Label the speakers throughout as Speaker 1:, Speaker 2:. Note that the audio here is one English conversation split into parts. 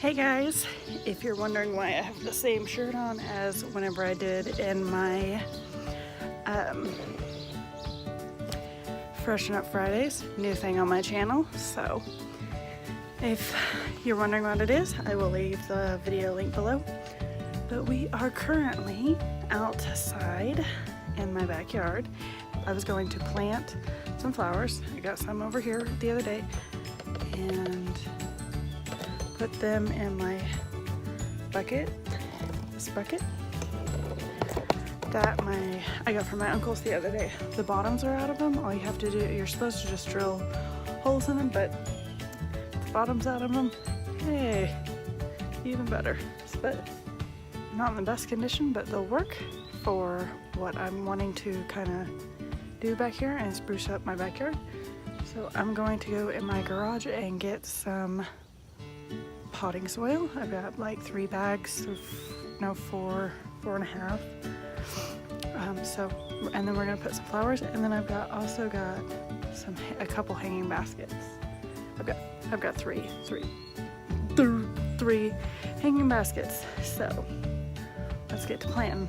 Speaker 1: Hey guys, if you're wondering why I have the same shirt on as whenever I did in my Freshen Up Fridays, new thing on my channel. So if you're wondering what it is, I will leave the video link below. But we are currently outside in my backyard. I was going to plant some flowers. I got some over here the other day and put them in my bucket, this bucket that I got from my uncle's the other day. The bottoms are out of them. All you have to do, you're supposed to just drill holes in them, but the bottom's out of them. Hey, even better. But not in the best condition, but they'll work for what I'm wanting to kind of do back here and spruce up my backyard. So I'm going to go in my garage and get some potting soil. I've got like 3 bags of, no, 4.5. And then we're gonna put some flowers, and then I've also got a couple hanging baskets. I've got three hanging baskets. So let's get to planting.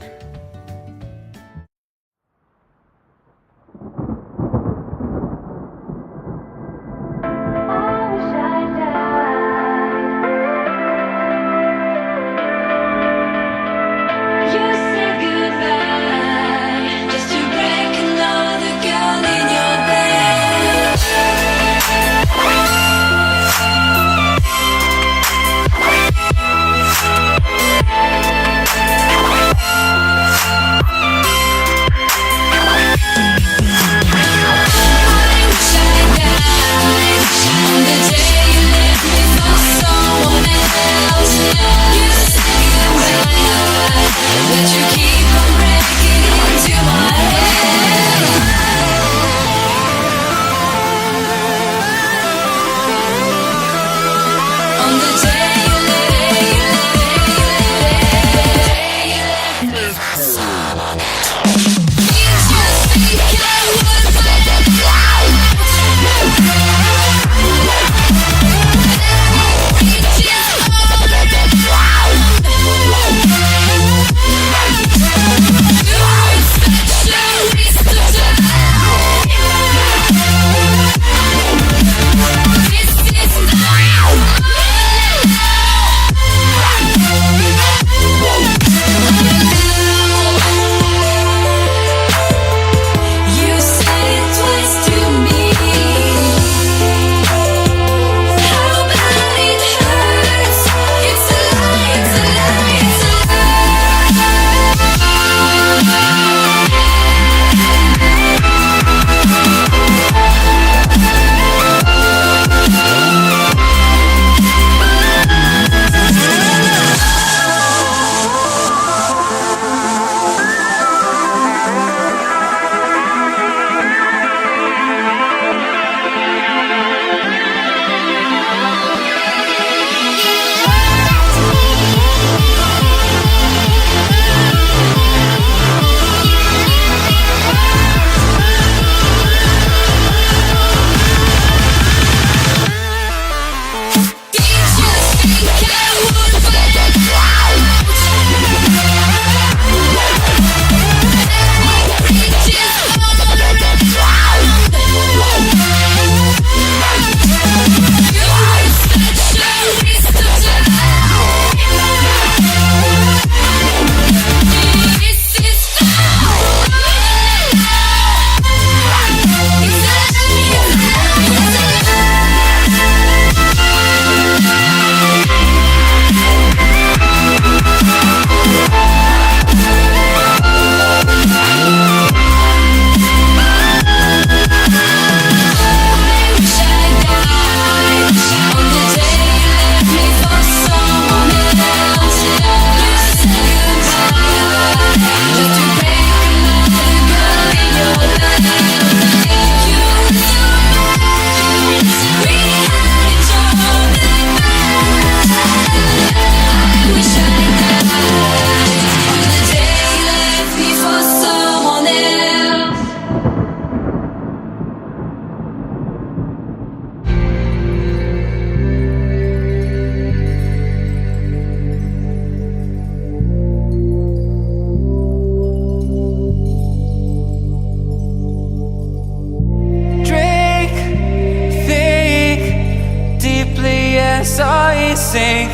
Speaker 2: saw it sink.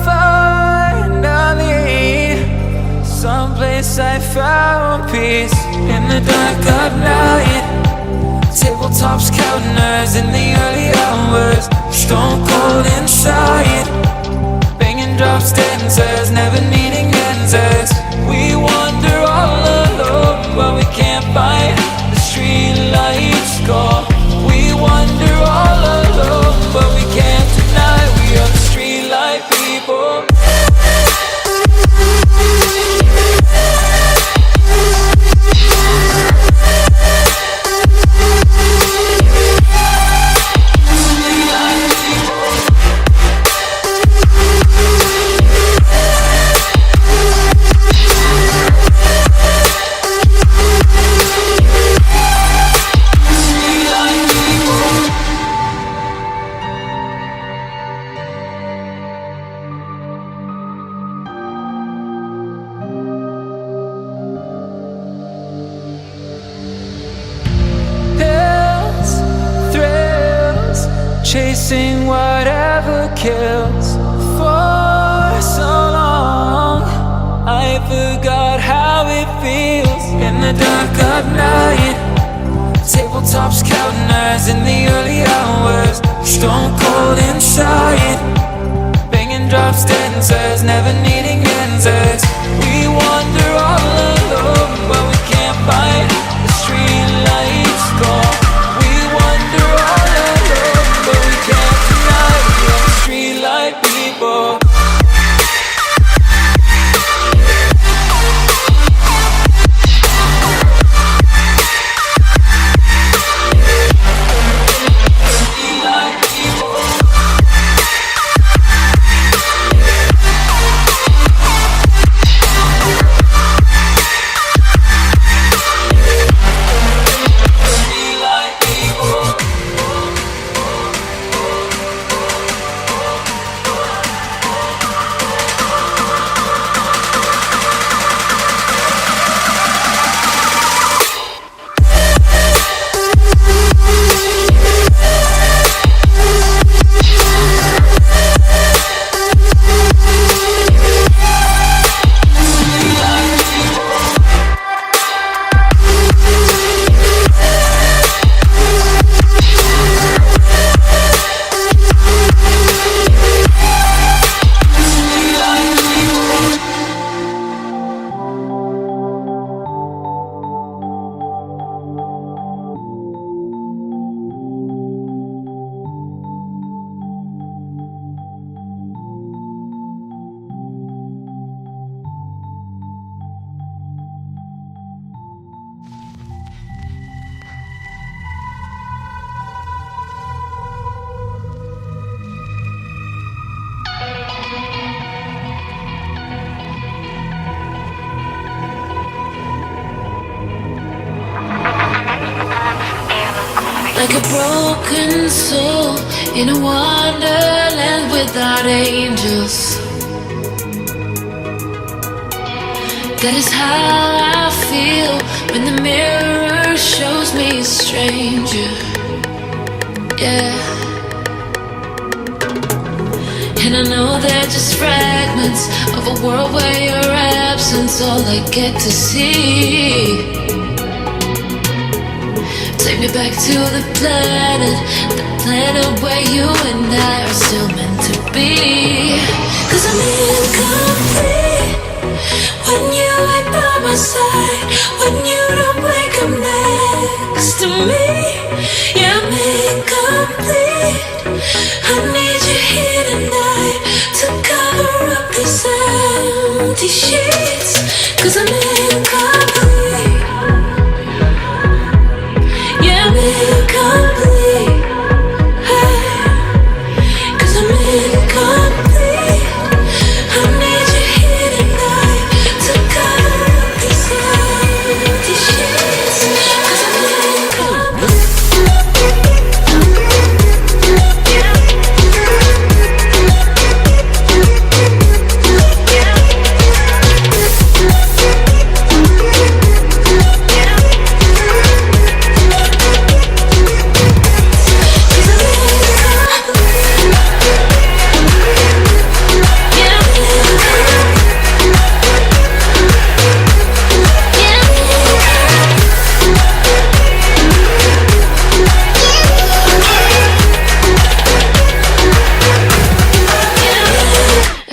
Speaker 2: Finally, someplace I found peace. In the dark of night, tabletops counting nerves in the early hours. Stone cold inside, banging drop stanzas, never needing answers. We wander all alone, but we can't find the street lights go. We wander all alone, but we can't deny we are the street light people. Chasing whatever kills. For so long I forgot how it feels. In the dark of night, tabletops counting nerves in the early hours. Stone cold inside, banging drop stanzas, never needing answers. We wander all alone, but we can't find the street lights go. We wander all alone, but we can't deny we are the street light people.
Speaker 3: Like a broken soul in a wonderland without angels. That is how I feel when the mirror shows me a stranger. Yeah. And I know they're just fragments of a world where your absence all I get to see. Take me back to the planet where you and I are still meant to be. 'Cause I'm incomplete when you ain't by my side, when you don't wake up next to me. Yeah, I'm incomplete. I need you here tonight to cover up these empty sheets. 'Cause I'm incomplete. Yeah, I'm incomplete. Hey, 'cause I'm incomplete. I need you here tonight to cover up these empty sheets. 'Cause I'm incomplete.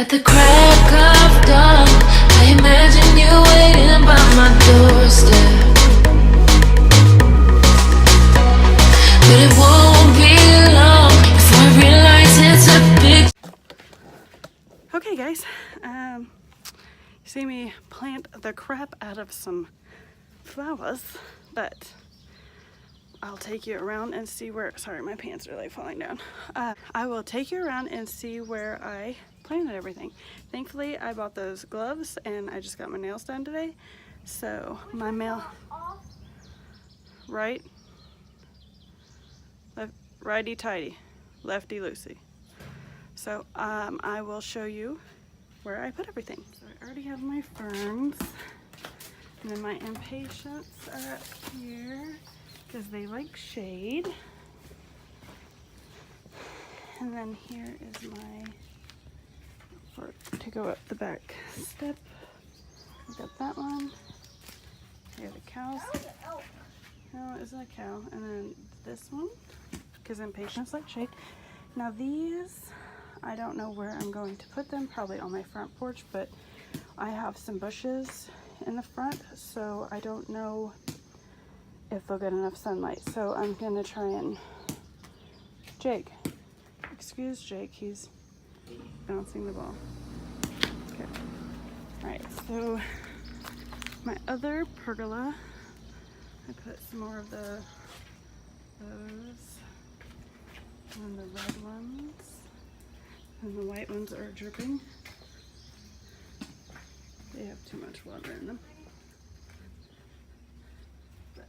Speaker 3: At the crack of dawn, I imagine you waiting by my doorstep. But it won't be long before I realize it's a big.
Speaker 1: Okay guys, you see me plant the crap out of some flowers, but I'll take you around and see where, sorry my pants are like falling down. I will take you around and see where I planted everything. Thankfully I bought those gloves and I just got my nails done today. So my right, left, righty tighty, lefty loosey. So I will show you where I put everything. So I already have my ferns, and then my impatiens are up here because they like shade. And then here is my, to go up the back step. I got that one. Here are the cows. No, it's a cow. And then this one, because impatiens like shade. Now these, I don't know where I'm going to put them, probably on my front porch, but I have some bushes in the front, so I don't know if they'll get enough sunlight. So I'm gonna try and, Jake, excuse Jake, he's bouncing the ball. Okay, all right, so my other pergola, I put some more of those, and the red ones. And the white ones are dripping. They have too much water in them. But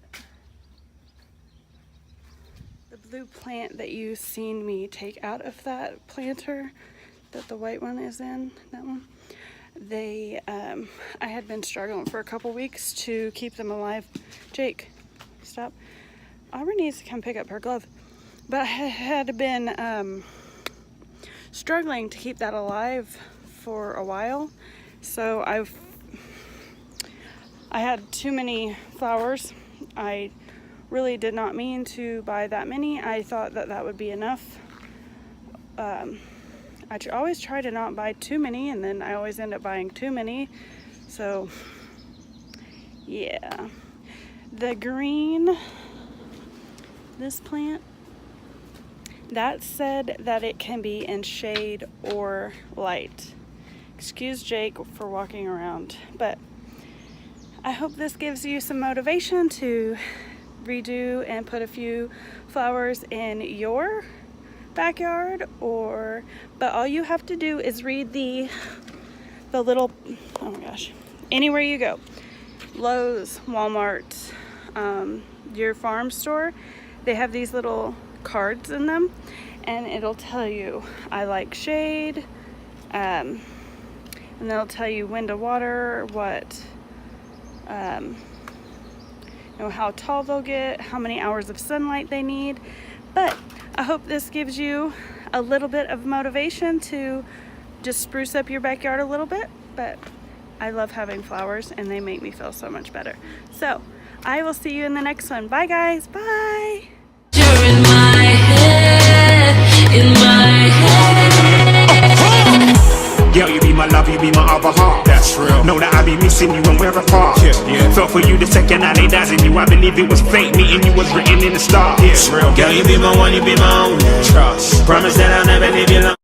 Speaker 1: the blue plant that you've seen me take out of that planter, that the white one is in, that one, they, I had been struggling for a couple weeks to keep them alive. Jake, stop. Aubrey needs to come pick up her glove. But I had been, struggling to keep that alive for a while, so I had too many flowers. I really did not mean to buy that many. I thought that that would be enough. I always try to not buy too many, and then I always end up buying too many. So yeah, the green, this plant, that said that it can be in shade or light. Excuse Jake for walking around, but I hope this gives you some motivation to redo and put a few flowers in your backyard, but all you have to do is read the little, oh my gosh, anywhere you go, Lowe's, Walmart, your farm store, they have these little cards in them, and it'll tell you I like shade, and they'll tell you when to water, what, you know, how tall they'll get, how many hours of sunlight they need. But I hope this gives you a little bit of motivation to just spruce up your backyard a little bit. But I love having flowers, and they make me feel so much better. So I will see you in the next one. Bye guys, bye.
Speaker 3: You're in my head, in my head.
Speaker 4: Girl, you be my love, you be my other half. That's real. Know that I be missing you when we're apart. Yeah. Felt for you the second I laid eyes on you. I believe it was fate, meeting you was written in the stars. Yeah. Real. Girl, you be my one, you be my own. Trust. Promise that I'll never leave you alone.